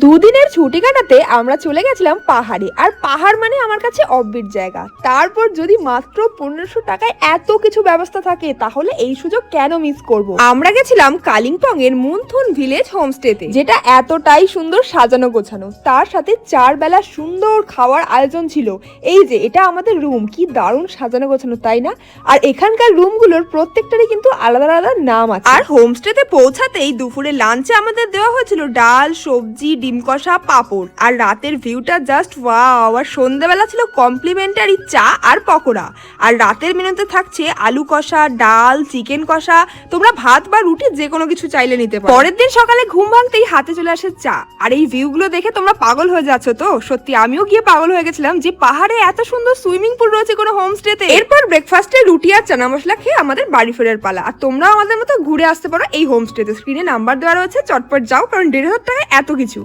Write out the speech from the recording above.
দুদিনের ছুটি কাটাতে আমরা চলে গেছিলাম পাহাড়ে। আর পাহাড় মানে আমার কাছে অব্বির জায়গা। তারপর যদি মাত্র 1500 টাকায় এত কিছু ব্যবস্থা থাকে তাহলে এই সুযোগ কেন মিস করব। আমরা গেছিলাম কালিম্পং এর মুনথুন ভিলেজ হোমস্টেতে, যেটা এতটাই সুন্দর সাজানো গোছানো, তার সাথে 4 বেলা সুন্দর খাওয়ার আয়োজন ছিল। এই যে এটা আমাদের রুম, কি দারুণ সাজানো গোছানো তাই না? আর এখানকার রুমগুলোর প্রত্যেকটারই কিন্তু আলাদা আলাদা নাম আছে। আর হোমস্টেতে পৌঁছাতেই দুপুরে লাঞ্চে আমাদের দেওয়া হয়েছিল ডাল, সবজি, ডিম কষা, পাঁপড়। আর রাতের ভিউটা জাস্ট ওয়াও। আর সন্ধ্যাবেলা ছিল কমপ্লিমেন্টারি চা আর পকোড়া। আর রাতের মেনুতে থাকছে আলু কষা, ডাল, চিকেন কষা। তোমরা ভাত বা রুটি যে কোনো কিছু চাইলে নিতে পারো। পরের দিন সকালে ঘুম ভাঙতেই হাতে চলে আসে চা। আর এই ভিউগুলো দেখে তোমরা পাগল হয়ে যাচ্ছ তো? সত্যি আমিও গিয়ে পাগল হয়ে গেছিলাম যে পাহাড়ে এত সুন্দর সুইমিং পুল রয়েছে কোনো হোমস্টেতে। এরপর ব্রেকফাস্টে রুটি আর চানা মশলা খেয়ে আমাদের বাড়ি ফেরার পালা। আর তোমরাও আমাদের মতো ঘুরে আসতে পারো এই হোমস্টেতে। স্ক্রিনে নাম্বার দেওয়া রয়েছে, চটপট যাও, কারণ 1500 টাকায় এত কিছু।